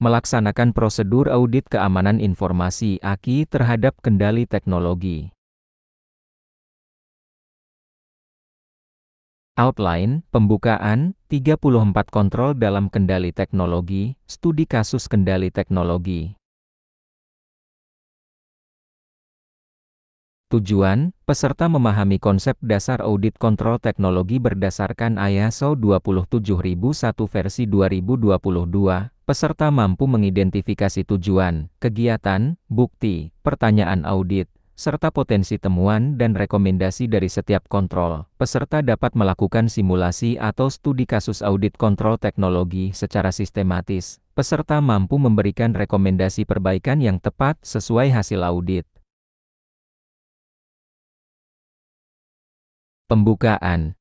Melaksanakan prosedur audit keamanan informasi (AKI) terhadap kendali teknologi. Outline, pembukaan, 34 kontrol dalam kendali teknologi, studi kasus kendali teknologi. Tujuan, peserta memahami konsep dasar audit kontrol teknologi berdasarkan ISO 27001 versi 2022. Peserta mampu mengidentifikasi tujuan, kegiatan, bukti, pertanyaan audit, serta potensi temuan dan rekomendasi dari setiap kontrol. Peserta dapat melakukan simulasi atau studi kasus audit kontrol teknologi secara sistematis. Peserta mampu memberikan rekomendasi perbaikan yang tepat sesuai hasil audit. Pembukaan.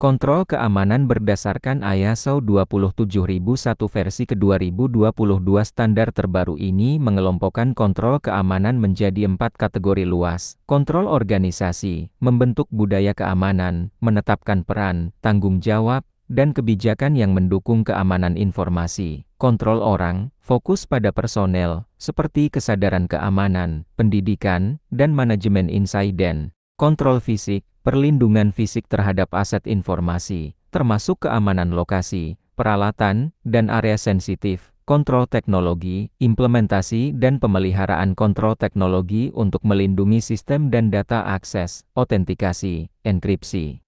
Kontrol keamanan berdasarkan ISO 27001 versi ke-2022 standar terbaru ini mengelompokkan kontrol keamanan menjadi 4 kategori luas. Kontrol organisasi, membentuk budaya keamanan, menetapkan peran, tanggung jawab, dan kebijakan yang mendukung keamanan informasi. Kontrol orang, fokus pada personel, seperti kesadaran keamanan, pendidikan, dan manajemen insiden. Kontrol fisik, perlindungan fisik terhadap aset informasi, termasuk keamanan lokasi, peralatan, dan area sensitif. Kontrol teknologi, implementasi dan pemeliharaan kontrol teknologi untuk melindungi sistem dan data akses, autentikasi, enkripsi.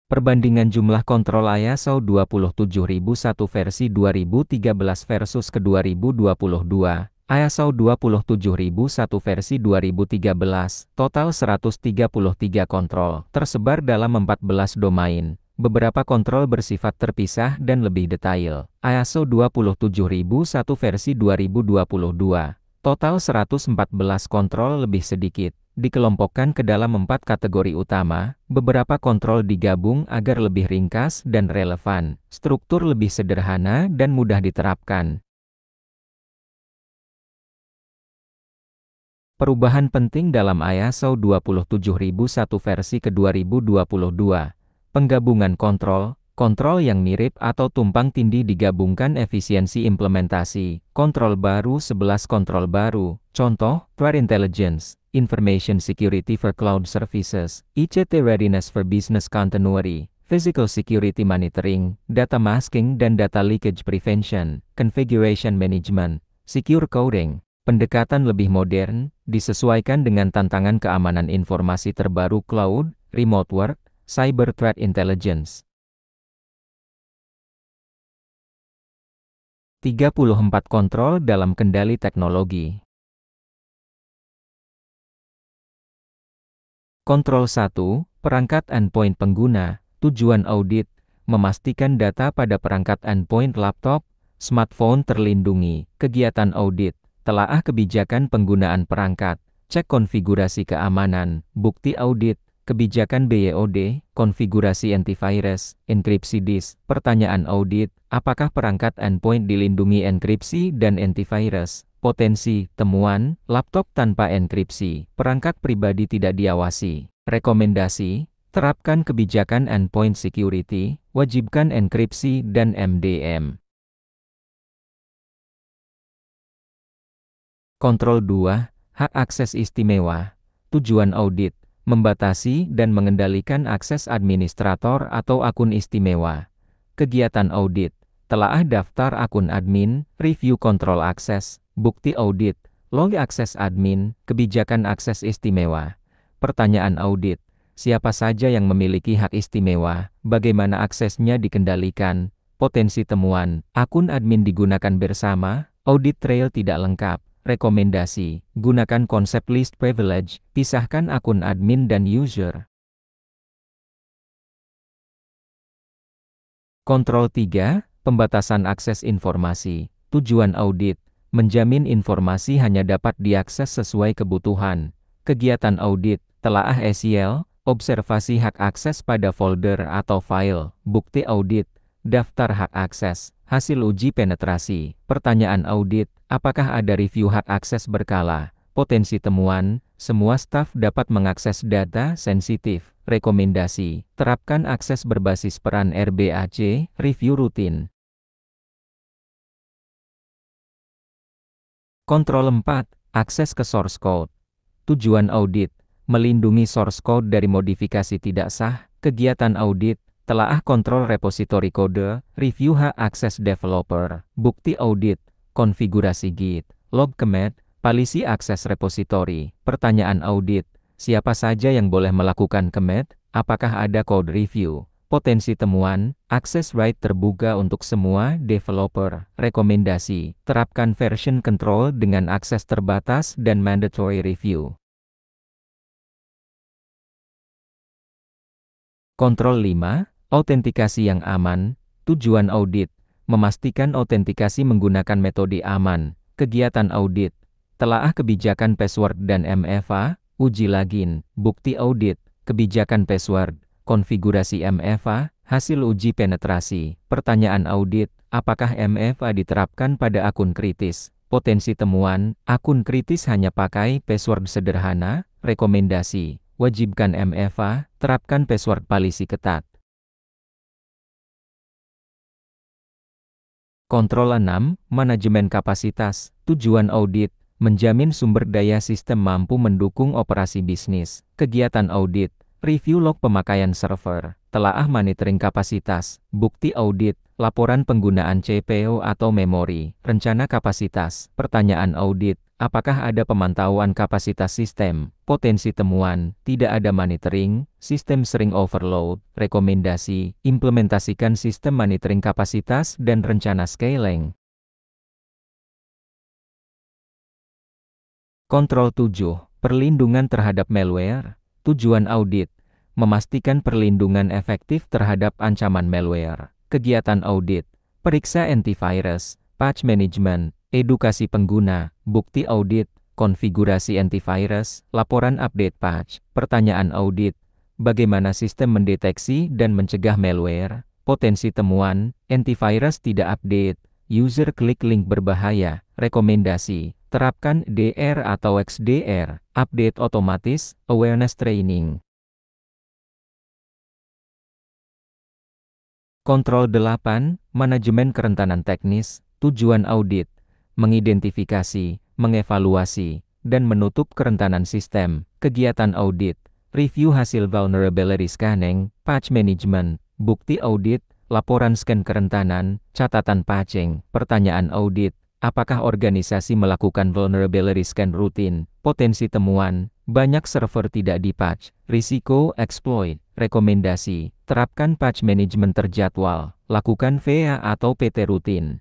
Perbandingan jumlah kontrol ISO 27001 versi 2013 versus ke-2022, ISO 27001 versi 2013, total 133 kontrol, tersebar dalam 14 domain. Beberapa kontrol bersifat terpisah dan lebih detail. ISO 27001 versi 2022, total 114 kontrol lebih sedikit. Dikelompokkan ke dalam 4 kategori utama, beberapa kontrol digabung agar lebih ringkas dan relevan, struktur lebih sederhana dan mudah diterapkan. Perubahan penting dalam ISO 27001 versi ke-2022, penggabungan kontrol, kontrol yang mirip atau tumpang tindih digabungkan efisiensi implementasi, kontrol baru 11 kontrol baru, contoh, Threat Intelligence, Information Security for Cloud Services, ICT Readiness for Business Continuity, Physical Security Monitoring, Data Masking dan Data Leakage Prevention, Configuration Management, Secure Coding. Pendekatan lebih modern, disesuaikan dengan tantangan keamanan informasi terbaru cloud, remote work, cyber threat intelligence. 34 kontrol dalam kendali teknologi. Kontrol 1, perangkat endpoint pengguna, tujuan audit, memastikan data pada perangkat endpoint laptop, smartphone terlindungi, kegiatan audit, telaah kebijakan penggunaan perangkat, cek konfigurasi keamanan, bukti audit, kebijakan BYOD, konfigurasi antivirus, enkripsi disk, pertanyaan audit, apakah perangkat endpoint dilindungi enkripsi dan antivirus? Potensi, temuan, laptop tanpa enkripsi, perangkat pribadi tidak diawasi. Rekomendasi, terapkan kebijakan endpoint security, wajibkan enkripsi dan MDM. Kontrol 2, hak akses istimewa. Tujuan audit, membatasi dan mengendalikan akses administrator atau akun istimewa. Kegiatan audit, telaah daftar akun admin, review kontrol akses, bukti audit, log akses admin, kebijakan akses istimewa. Pertanyaan audit, siapa saja yang memiliki hak istimewa, bagaimana aksesnya dikendalikan, potensi temuan, akun admin digunakan bersama, audit trail tidak lengkap. Rekomendasi, gunakan konsep least privilege, pisahkan akun admin dan user. Kontrol 3, pembatasan akses informasi. Tujuan audit, menjamin informasi hanya dapat diakses sesuai kebutuhan. Kegiatan audit, telaah SEL, observasi hak akses pada folder atau file, bukti audit, daftar hak akses, hasil uji penetrasi. Pertanyaan audit, apakah ada review hak akses berkala, potensi temuan, semua staf dapat mengakses data sensitif. Rekomendasi, terapkan akses berbasis peran RBAC, review rutin. Kontrol 4, akses ke source code. Tujuan audit, melindungi source code dari modifikasi tidak sah. Kegiatan audit, telaah kontrol repositori kode, review hak akses developer, bukti audit, konfigurasi Git, log commit, polisi akses repositori. Pertanyaan audit, siapa saja yang boleh melakukan commit? Apakah ada code review? Potensi temuan, akses write terbuka untuk semua developer. Rekomendasi, terapkan version control dengan akses terbatas dan mandatory review. Kontrol 5, autentikasi yang aman. Tujuan audit, memastikan autentikasi menggunakan metode aman. Kegiatan audit, telaah kebijakan password dan MFA, uji login, bukti audit, kebijakan password, konfigurasi MFA, hasil uji penetrasi. Pertanyaan audit, apakah MFA diterapkan pada akun kritis? Potensi temuan, akun kritis hanya pakai password sederhana. Rekomendasi, wajibkan MFA, terapkan password polisi ketat. Kontrol 6, manajemen kapasitas. Tujuan audit, menjamin sumber daya sistem mampu mendukung operasi bisnis. Kegiatan audit, review log pemakaian server, telaah monitoring kapasitas, bukti audit, laporan penggunaan CPU atau memori, rencana kapasitas. Pertanyaan audit, apakah ada pemantauan kapasitas sistem? Potensi temuan, tidak ada monitoring, sistem sering overload. Rekomendasi, implementasikan sistem monitoring kapasitas dan rencana scaling. Kontrol 7, perlindungan terhadap malware. Tujuan audit, memastikan perlindungan efektif terhadap ancaman malware. Kegiatan audit, periksa antivirus, patch management, edukasi pengguna, bukti audit, konfigurasi antivirus, laporan update patch. Pertanyaan audit, bagaimana sistem mendeteksi dan mencegah malware? Potensi temuan, antivirus tidak update, user klik link berbahaya. Rekomendasi, terapkan DR atau XDR, update otomatis, awareness training. Kontrol 8, manajemen kerentanan teknis. Tujuan audit, mengidentifikasi, mengevaluasi, dan menutup kerentanan sistem. Kegiatan audit, review hasil vulnerability scanning, patch management, bukti audit, laporan scan kerentanan, catatan patching. Pertanyaan audit, apakah organisasi melakukan vulnerability scan rutin? Potensi temuan, banyak server tidak dipatch. Risiko exploit. Rekomendasi, terapkan patch management terjadwal. Lakukan VA atau PT rutin.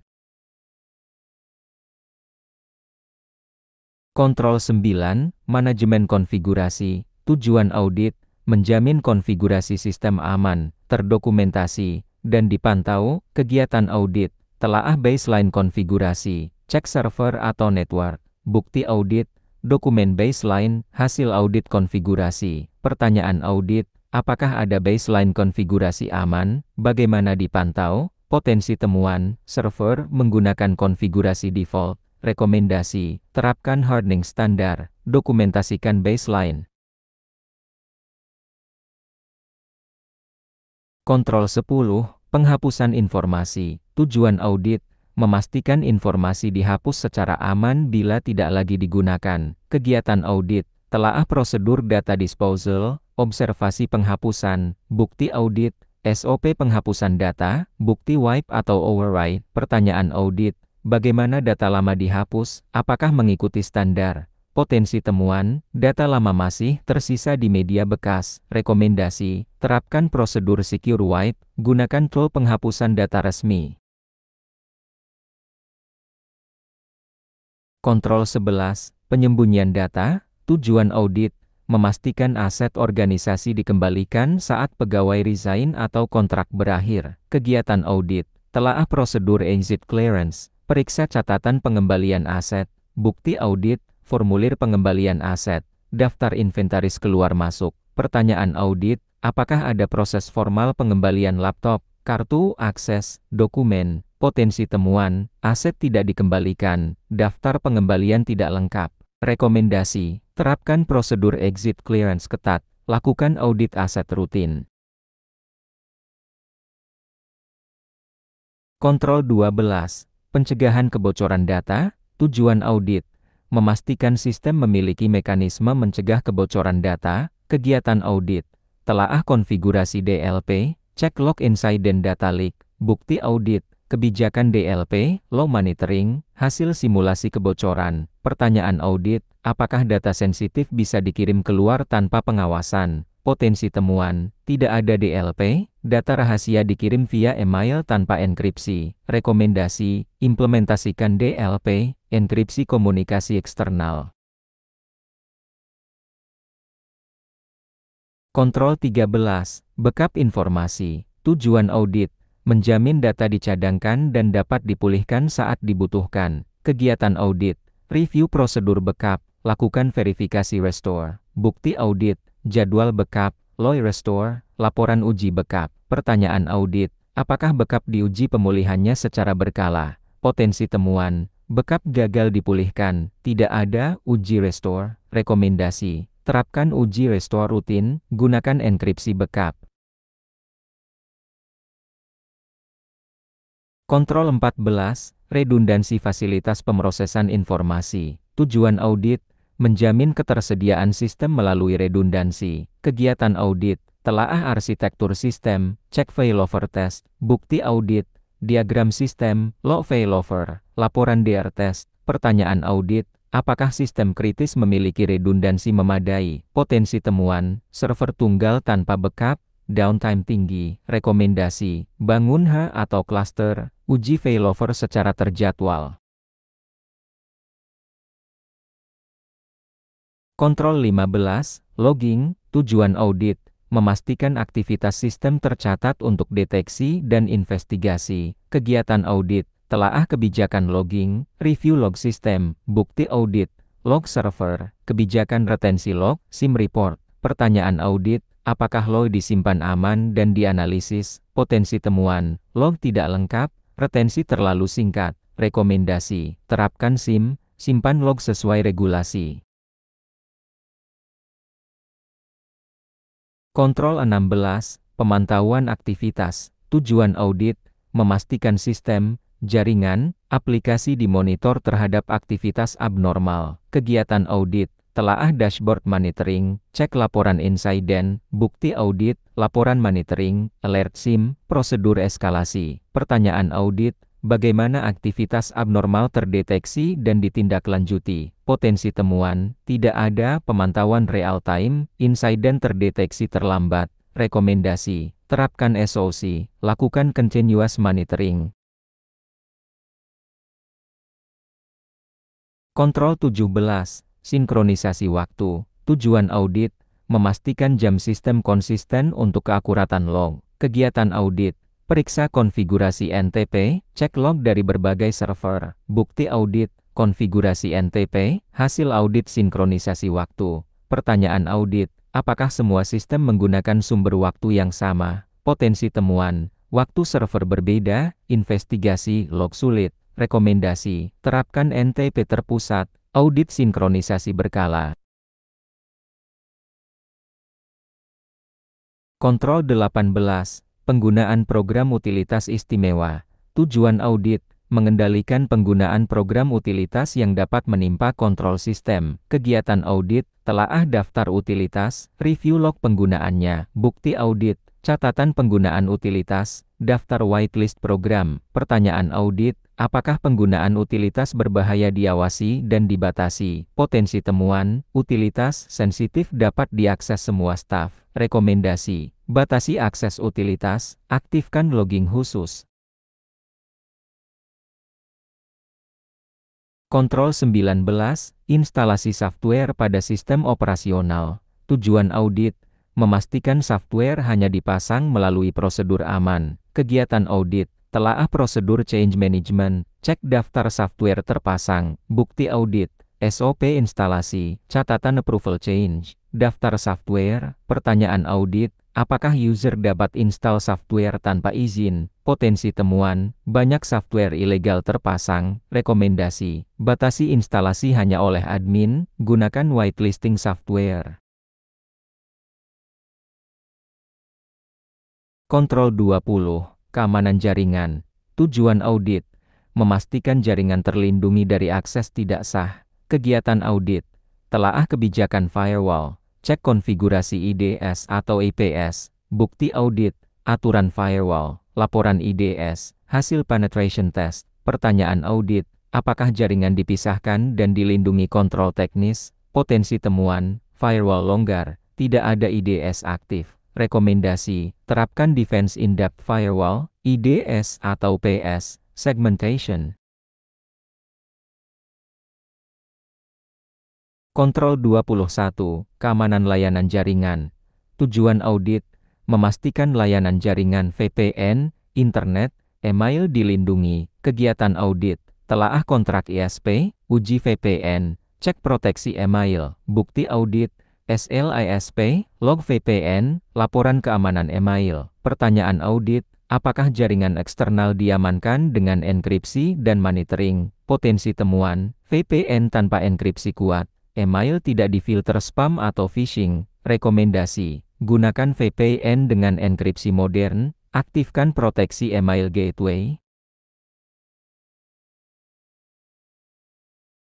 Kontrol 9, manajemen konfigurasi. Tujuan audit, menjamin konfigurasi sistem aman, terdokumentasi, dan dipantau. Kegiatan audit, telaah baseline konfigurasi, cek server atau network, bukti audit, dokumen baseline, hasil audit konfigurasi. Pertanyaan audit, apakah ada baseline konfigurasi aman? Bagaimana dipantau? Potensi temuan, server menggunakan konfigurasi default. Rekomendasi, terapkan hardening standar, dokumentasikan baseline. Kontrol 10, penghapusan informasi. Tujuan audit, memastikan informasi dihapus secara aman bila tidak lagi digunakan. Kegiatan audit, telaah prosedur data disposal, observasi penghapusan, bukti audit, SOP penghapusan data, bukti wipe atau overwrite. Pertanyaan audit, bagaimana data lama dihapus? Apakah mengikuti standar? Potensi temuan, data lama masih tersisa di media bekas. Rekomendasi, terapkan prosedur secure wipe, gunakan tool penghapusan data resmi. Kontrol 11, penyembunyian data. Tujuan audit, memastikan aset organisasi dikembalikan saat pegawai resign atau kontrak berakhir. Kegiatan audit, telaah prosedur exit clearance, periksa catatan pengembalian aset, bukti audit, formulir pengembalian aset, daftar inventaris keluar masuk. Pertanyaan audit, apakah ada proses formal pengembalian laptop, kartu akses, dokumen? Potensi temuan, aset tidak dikembalikan, daftar pengembalian tidak lengkap. Rekomendasi, Terapkan prosedur exit clearance ketat. Lakukan audit aset rutin. Kontrol 12. Pencegahan kebocoran data. Tujuan audit. Memastikan sistem memiliki mekanisme mencegah kebocoran data. Kegiatan audit. Telaah konfigurasi DLP. Cek log insiden data leak. Bukti audit. Kebijakan DLP, log monitoring, hasil simulasi kebocoran. Pertanyaan audit, apakah data sensitif bisa dikirim keluar tanpa pengawasan? Potensi temuan, tidak ada DLP, data rahasia dikirim via email tanpa enkripsi. Rekomendasi, implementasikan DLP, enkripsi komunikasi eksternal. Kontrol 13, backup informasi. Tujuan audit, menjamin data dicadangkan dan dapat dipulihkan saat dibutuhkan. Kegiatan audit, review prosedur backup, lakukan verifikasi restore. Bukti audit, jadwal backup, log restore, laporan uji backup. Pertanyaan audit, apakah backup diuji pemulihannya secara berkala? Potensi temuan, backup gagal dipulihkan, tidak ada uji restore. Rekomendasi, terapkan uji restore rutin, gunakan enkripsi backup. Kontrol 14, redundansi fasilitas pemrosesan informasi. Tujuan audit, menjamin ketersediaan sistem melalui redundansi. Kegiatan audit, telaah arsitektur sistem, cek failover test, bukti audit, diagram sistem, log failover, laporan DR test. Pertanyaan audit, apakah sistem kritis memiliki redundansi memadai? Potensi temuan, server tunggal tanpa backup, downtime tinggi. Rekomendasi, bangun H atau cluster, uji failover secara terjadwal. Kontrol 15, logging. Tujuan audit, memastikan aktivitas sistem tercatat untuk deteksi dan investigasi. Kegiatan audit, telaah kebijakan logging, review log sistem, bukti audit, log server, kebijakan retensi log, SIM report. Pertanyaan audit, apakah log disimpan aman dan dianalisis? Potensi temuan, log tidak lengkap, retensi terlalu singkat. Rekomendasi, terapkan SIM, simpan log sesuai regulasi. Kontrol 16, pemantauan aktivitas. Tujuan audit, memastikan sistem, jaringan, aplikasi dimonitor terhadap aktivitas abnormal. Kegiatan audit, telaah dashboard monitoring, cek laporan insiden, bukti audit, laporan monitoring, alert SIM, prosedur eskalasi. Pertanyaan audit, bagaimana aktivitas abnormal terdeteksi dan ditindaklanjuti? Potensi temuan, tidak ada pemantauan real-time, insiden terdeteksi terlambat. Rekomendasi, terapkan SOC, lakukan continuous monitoring. Kontrol 17, sinkronisasi waktu. Tujuan audit, memastikan jam sistem konsisten untuk keakuratan log. Kegiatan audit, periksa konfigurasi NTP, cek log dari berbagai server. Bukti audit, konfigurasi NTP, hasil audit sinkronisasi waktu. Pertanyaan audit, apakah semua sistem menggunakan sumber waktu yang sama? Potensi temuan, waktu server berbeda, investigasi log sulit. Rekomendasi, terapkan NTP terpusat, audit sinkronisasi berkala. Kontrol 18, penggunaan program utilitas istimewa. Tujuan audit, mengendalikan penggunaan program utilitas yang dapat menimpa kontrol sistem. Kegiatan audit, telaah daftar utilitas, review log penggunaannya, bukti audit, catatan penggunaan utilitas, daftar whitelist program. Pertanyaan audit, apakah penggunaan utilitas berbahaya diawasi dan dibatasi? Potensi temuan, utilitas sensitif dapat diakses semua staf. Rekomendasi, batasi akses utilitas, aktifkan logging khusus. Kontrol 19, instalasi software pada sistem operasional. Tujuan audit, memastikan software hanya dipasang melalui prosedur aman. Kegiatan audit, telaah prosedur change management, cek daftar software terpasang, bukti audit, SOP instalasi, catatan approval change, daftar software. Pertanyaan audit, Apakah user dapat install software tanpa izin? Potensi temuan, banyak software ilegal terpasang. Rekomendasi, batasi instalasi hanya oleh admin, gunakan whitelisting software. Kontrol 20, keamanan jaringan. Tujuan audit, memastikan jaringan terlindungi dari akses tidak sah. Kegiatan audit, telaah kebijakan firewall. Cek konfigurasi IDS atau IPS, bukti audit, aturan firewall, laporan IDS, hasil penetration test, pertanyaan audit, apakah jaringan dipisahkan dan dilindungi kontrol teknis, potensi temuan, firewall longgar, tidak ada IDS aktif. Rekomendasi, terapkan Defense in-depth firewall, IDS atau PS, segmentation. Kontrol 21, keamanan layanan jaringan. Tujuan audit, memastikan layanan jaringan VPN, internet, email dilindungi. Kegiatan audit, telaah kontrak ISP, uji VPN, cek proteksi email, bukti audit, SLISP, log VPN, laporan keamanan email. Pertanyaan audit, apakah jaringan eksternal diamankan dengan enkripsi dan monitoring? Potensi temuan, VPN tanpa enkripsi kuat. Email tidak difilter spam atau phishing. Rekomendasi, gunakan VPN dengan enkripsi modern, aktifkan proteksi email gateway.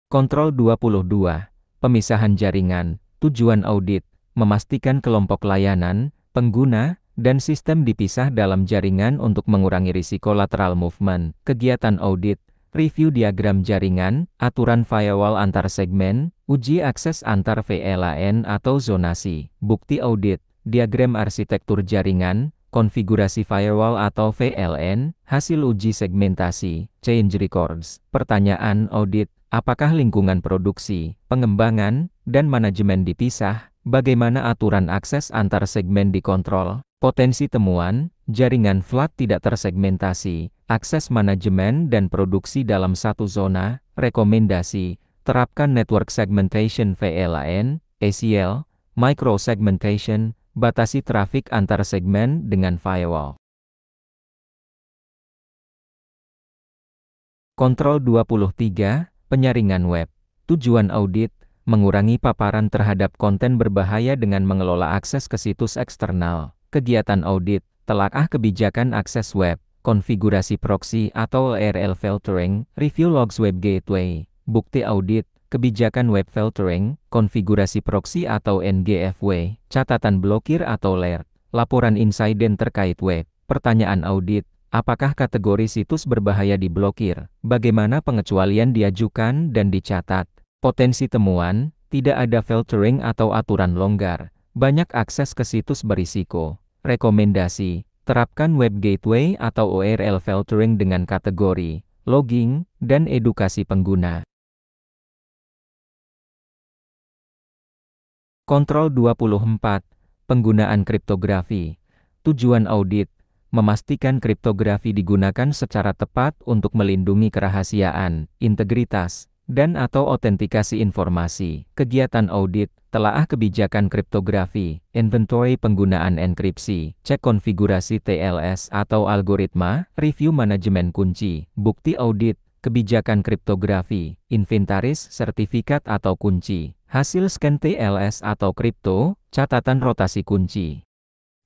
Kontrol 22, pemisahan jaringan. Tujuan audit, memastikan kelompok layanan, pengguna, dan sistem dipisah dalam jaringan untuk mengurangi risiko lateral movement. Kegiatan audit, review diagram jaringan, aturan firewall antar segmen, uji akses antar VLAN atau zonasi, bukti audit, diagram arsitektur jaringan, konfigurasi firewall atau VLN, hasil uji segmentasi, change records. Pertanyaan audit, apakah lingkungan produksi, pengembangan, dan manajemen dipisah? Bagaimana aturan akses antar segmen dikontrol? Potensi temuan, jaringan flat tidak tersegmentasi, akses manajemen dan produksi dalam satu zona. Rekomendasi, terapkan network segmentation VLAN, ACL, micro segmentation, batasi trafik antar segmen dengan firewall. Kontrol 23, penyaringan web. Tujuan audit, mengurangi paparan terhadap konten berbahaya dengan mengelola akses ke situs eksternal. Kegiatan audit, telaah kebijakan akses web, konfigurasi proxy atau URL filtering, review logs web gateway, bukti audit, kebijakan web filtering, konfigurasi proxy atau NGFW, catatan blokir atau alert, laporan insiden terkait web. Pertanyaan audit, apakah kategori situs berbahaya diblokir? Bagaimana pengecualian diajukan dan dicatat? Potensi temuan, tidak ada filtering atau aturan longgar. Banyak akses ke situs berisiko. Rekomendasi, terapkan web gateway atau URL filtering dengan kategori, logging, dan edukasi pengguna. Kontrol 24, penggunaan kriptografi. Tujuan audit, memastikan kriptografi digunakan secara tepat untuk melindungi kerahasiaan, integritas, dan atau autentikasi informasi. Kegiatan audit, telaah kebijakan kriptografi, inventory penggunaan enkripsi, cek konfigurasi TLS atau algoritma, review manajemen kunci, bukti audit, kebijakan kriptografi, inventaris sertifikat atau kunci, hasil scan TLS atau kripto, catatan rotasi kunci.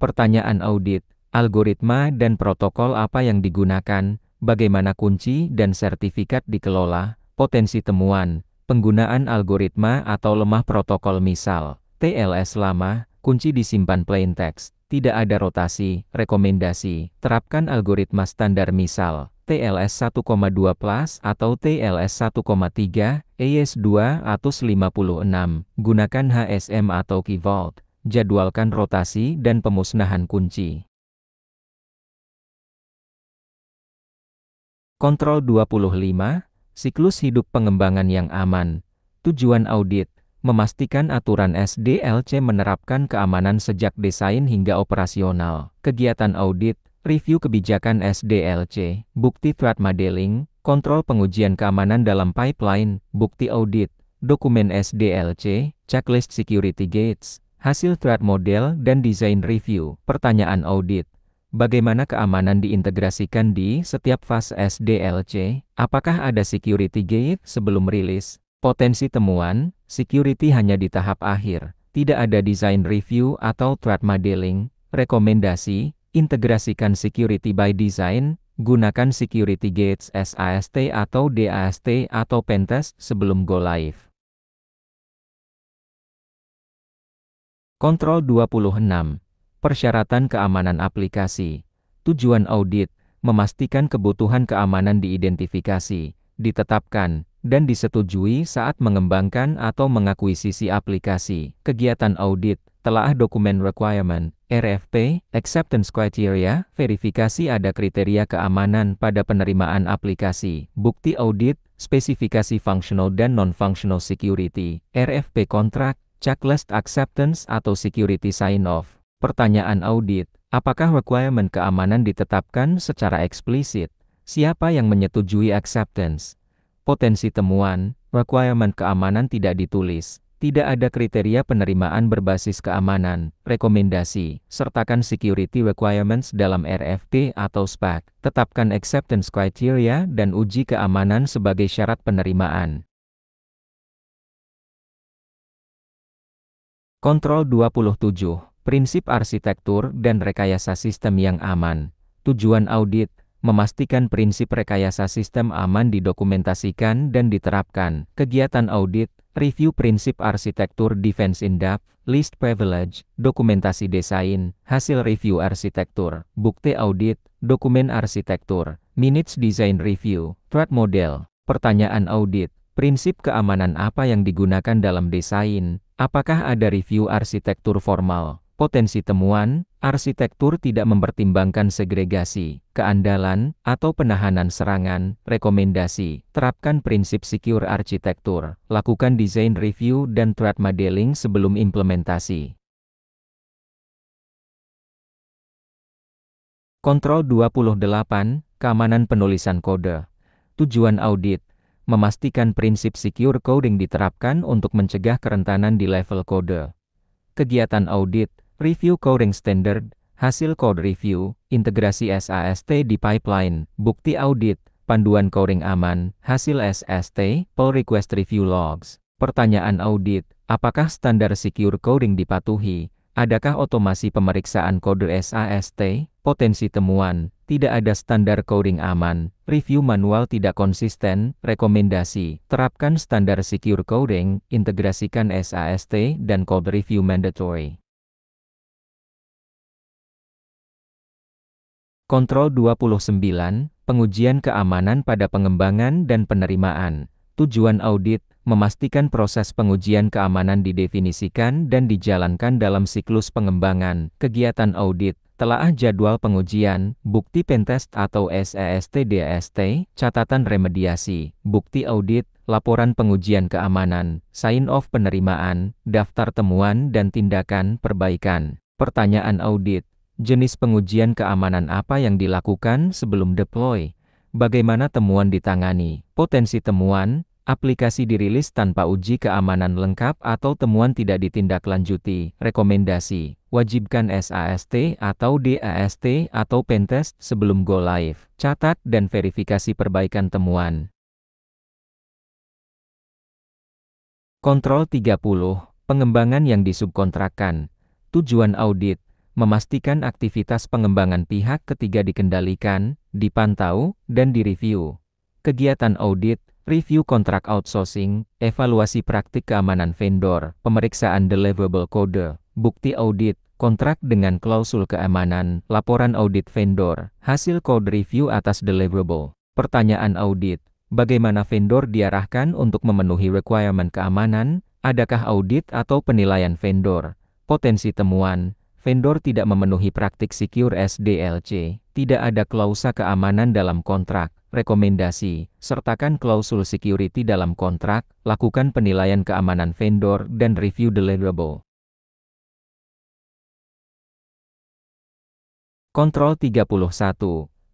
Pertanyaan audit, algoritma dan protokol apa yang digunakan, bagaimana kunci dan sertifikat dikelola. Potensi temuan, penggunaan algoritma atau lemah protokol misal, TLS lama, kunci disimpan plain text, tidak ada rotasi. Rekomendasi, terapkan algoritma standar misal, TLS 1,2 plus atau TLS 1,3, ES256, gunakan HSM atau Key Vault, jadwalkan rotasi dan pemusnahan kunci. Kontrol 25, siklus hidup pengembangan yang aman. Tujuan audit, memastikan aturan SDLC menerapkan keamanan sejak desain hingga operasional. Kegiatan audit, review kebijakan SDLC, bukti threat modeling, kontrol pengujian keamanan dalam pipeline, bukti audit, dokumen SDLC, checklist security gates, Hasil threat model dan desain review. Pertanyaan audit. Bagaimana keamanan diintegrasikan di setiap fase SDLC? Apakah ada security gate sebelum rilis? Potensi temuan, security hanya di tahap akhir. Tidak ada design review atau threat modeling. Rekomendasi, integrasikan security by design, gunakan security gates SAST atau DAST atau pentest sebelum go live. Kontrol 26. Persyaratan keamanan aplikasi. Tujuan audit, memastikan kebutuhan keamanan diidentifikasi, ditetapkan, dan disetujui saat mengembangkan atau mengakuisisi aplikasi. Kegiatan audit, telaah dokumen requirement, RFP, acceptance criteria, verifikasi ada kriteria keamanan pada penerimaan aplikasi, bukti audit, spesifikasi functional dan non-functional security, RFP kontrak, checklist acceptance atau security sign-off. Pertanyaan audit, apakah requirement keamanan ditetapkan secara eksplisit? Siapa yang menyetujui acceptance? Potensi temuan, requirement keamanan tidak ditulis. Tidak ada kriteria penerimaan berbasis keamanan. Rekomendasi, sertakan security requirements dalam RFP atau spec. Tetapkan acceptance criteria dan uji keamanan sebagai syarat penerimaan. Kontrol 27. Prinsip arsitektur dan rekayasa sistem yang aman. Tujuan audit, memastikan prinsip rekayasa sistem aman didokumentasikan dan diterapkan. Kegiatan audit, review prinsip arsitektur defense in-depth, list privilege, dokumentasi desain, hasil review arsitektur, bukti audit, dokumen arsitektur, minutes design review, threat model. Pertanyaan audit, prinsip keamanan apa yang digunakan dalam desain? Apakah ada review arsitektur formal? Potensi temuan, arsitektur tidak mempertimbangkan segregasi, keandalan, atau penahanan serangan. Rekomendasi, terapkan prinsip secure arsitektur, lakukan design review dan threat modeling sebelum implementasi. Kontrol 28, keamanan penulisan kode. Tujuan audit, memastikan prinsip secure coding diterapkan untuk mencegah kerentanan di level kode. Kegiatan audit, review coding standard, hasil code review, integrasi SAST di pipeline, bukti audit, panduan coding aman, hasil SST, pull request review logs. Pertanyaan audit, apakah standar secure coding dipatuhi? Adakah otomasi pemeriksaan kode SAST? Potensi temuan, tidak ada standar coding aman, review manual tidak konsisten. Rekomendasi, terapkan standar secure coding, integrasikan SAST dan code review mandatory. Kontrol 29, pengujian keamanan pada pengembangan dan penerimaan. Tujuan audit, memastikan proses pengujian keamanan didefinisikan dan dijalankan dalam siklus pengembangan. Kegiatan audit, telaah jadwal pengujian, bukti pentest atau SAST/DAST, catatan remediasi, bukti audit, laporan pengujian keamanan, sign-off penerimaan, daftar temuan dan tindakan perbaikan. Pertanyaan audit, jenis pengujian keamanan apa yang dilakukan sebelum deploy? Bagaimana temuan ditangani? Potensi temuan, aplikasi dirilis tanpa uji keamanan lengkap atau temuan tidak ditindaklanjuti. Rekomendasi, wajibkan SAST atau DAST atau pentest sebelum go live. Catat dan verifikasi perbaikan temuan. Kontrol 30, pengembangan yang disubkontrakkan. Tujuan audit, memastikan aktivitas pengembangan pihak ketiga dikendalikan, dipantau, dan direview. Kegiatan audit, review kontrak outsourcing, evaluasi praktik keamanan vendor, pemeriksaan deliverable kode, bukti audit, kontrak dengan klausul keamanan, laporan audit vendor, hasil code review atas deliverable. Pertanyaan audit, bagaimana vendor diarahkan untuk memenuhi requirement keamanan? Adakah audit atau penilaian vendor? Potensi temuan, vendor tidak memenuhi praktik secure SDLC, tidak ada klausa keamanan dalam kontrak. Rekomendasi, sertakan klausul security dalam kontrak, lakukan penilaian keamanan vendor dan review deliverable. Kontrol 31,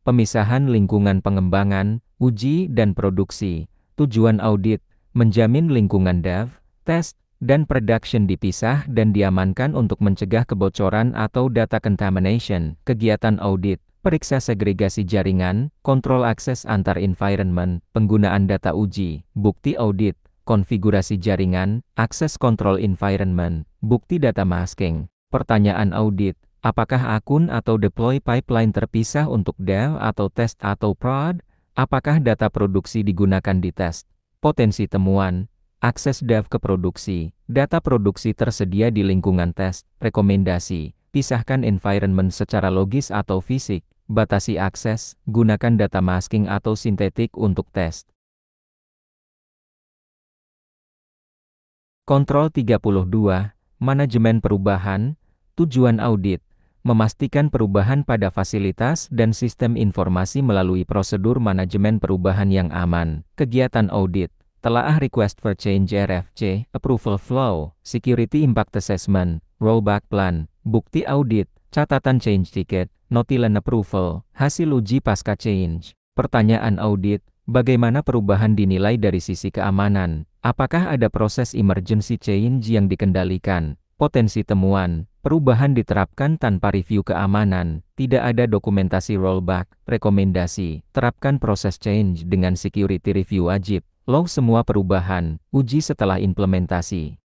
pemisahan lingkungan pengembangan, uji dan produksi. Tujuan audit, menjamin lingkungan dev, test, dan production dipisah dan diamankan untuk mencegah kebocoran atau data contamination. Kegiatan audit, periksa segregasi jaringan, kontrol akses antar environment, penggunaan data uji, bukti audit, konfigurasi jaringan, akses kontrol environment, bukti data masking. Pertanyaan audit, apakah akun atau deploy pipeline terpisah untuk dev atau test atau prod? Apakah data produksi digunakan di tes? Potensi temuan, akses dev ke produksi, data produksi tersedia di lingkungan tes, rekomendasi, pisahkan environment secara logis atau fisik, batasi akses, gunakan data masking atau sintetik untuk tes. Kontrol 32, manajemen perubahan, tujuan audit, memastikan perubahan pada fasilitas dan sistem informasi melalui prosedur manajemen perubahan yang aman. Kegiatan audit, telaah request for change RFC, approval flow, security impact assessment, rollback plan, bukti audit, catatan change ticket, notilen approval, hasil uji pasca change. Pertanyaan audit, bagaimana perubahan dinilai dari sisi keamanan? Apakah ada proses emergency change yang dikendalikan? Potensi temuan, perubahan diterapkan tanpa review keamanan, tidak ada dokumentasi rollback, rekomendasi, terapkan proses change dengan security review wajib, log semua perubahan, uji setelah implementasi.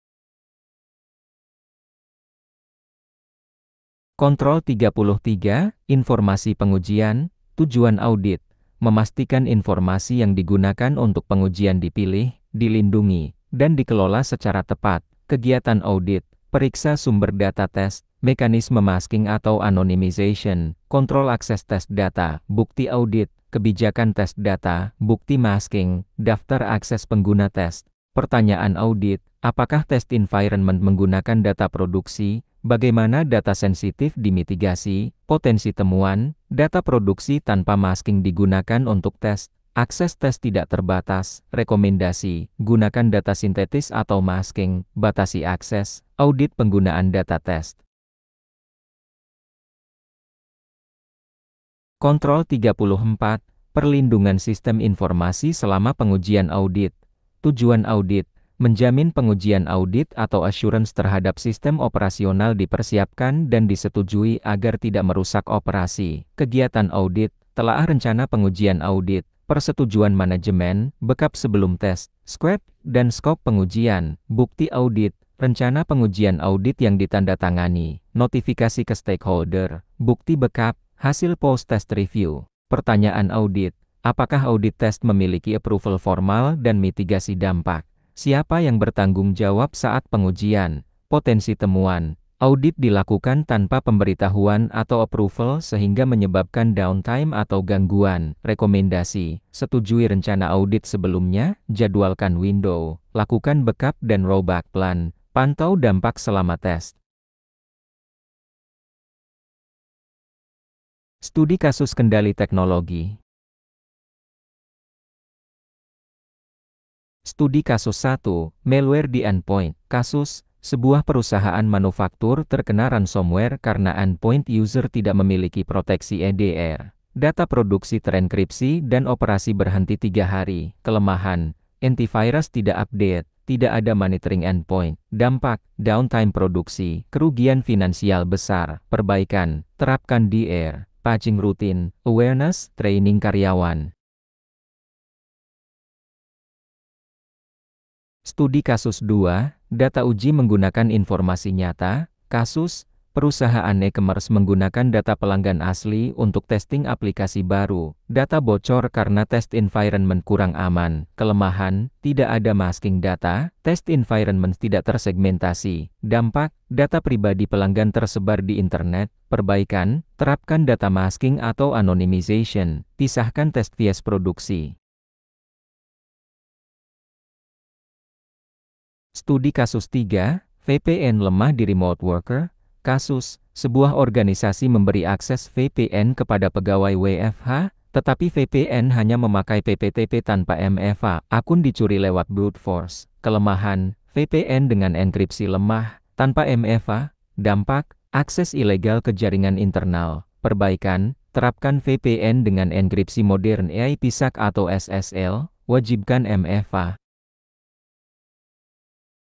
Kontrol 33, informasi pengujian, tujuan audit, memastikan informasi yang digunakan untuk pengujian dipilih, dilindungi, dan dikelola secara tepat. Kegiatan audit, periksa sumber data tes, mekanisme masking atau anonymization, kontrol akses tes data, bukti audit, kebijakan tes data, bukti masking, daftar akses pengguna tes. Pertanyaan audit, apakah test environment menggunakan data produksi? Bagaimana data sensitif dimitigasi? Potensi temuan, data produksi tanpa masking digunakan untuk tes. Akses tes tidak terbatas, rekomendasi, gunakan data sintetis atau masking, batasi akses, audit penggunaan data tes. Kontrol 34, perlindungan sistem informasi selama pengujian audit. Tujuan audit, menjamin pengujian audit atau assurance terhadap sistem operasional dipersiapkan dan disetujui agar tidak merusak operasi. Kegiatan audit, telaah rencana pengujian audit, persetujuan manajemen, backup sebelum tes, scope dan skop pengujian, bukti audit, rencana pengujian audit yang ditandatangani, notifikasi ke stakeholder, bukti backup, hasil post-test review. Pertanyaan audit, apakah audit test memiliki approval formal dan mitigasi dampak? Siapa yang bertanggung jawab saat pengujian? Potensi temuan, audit dilakukan tanpa pemberitahuan atau approval sehingga menyebabkan downtime atau gangguan. Rekomendasi, setujui rencana audit sebelumnya, jadwalkan window, lakukan backup dan rollback plan, pantau dampak selama tes. Studi kasus kendali teknologi. Studi kasus 1, malware di endpoint. Kasus, sebuah perusahaan manufaktur terkena ransomware karena endpoint user tidak memiliki proteksi EDR. Data produksi terenkripsi dan operasi berhenti 3 hari. Kelemahan, antivirus tidak update, tidak ada monitoring endpoint. Dampak, downtime produksi, kerugian finansial besar. Perbaikan, terapkan DR, patching rutin, awareness, training karyawan. Studi kasus 2, data uji menggunakan informasi nyata. Kasus, perusahaan e-commerce menggunakan data pelanggan asli untuk testing aplikasi baru. Data bocor karena test environment kurang aman. Kelemahan, tidak ada masking data, test environment tidak tersegmentasi. Dampak, data pribadi pelanggan tersebar di internet. Perbaikan, terapkan data masking atau anonymization. Pisahkan test via produksi. Studi kasus 3, VPN lemah di remote worker. Kasus, sebuah organisasi memberi akses VPN kepada pegawai WFH, tetapi VPN hanya memakai PPTP tanpa MFA. Akun dicuri lewat brute force. Kelemahan, VPN dengan enkripsi lemah, tanpa MFA. Dampak, akses ilegal ke jaringan internal. Perbaikan, terapkan VPN dengan enkripsi modern EIP-SAC atau SSL, wajibkan MFA.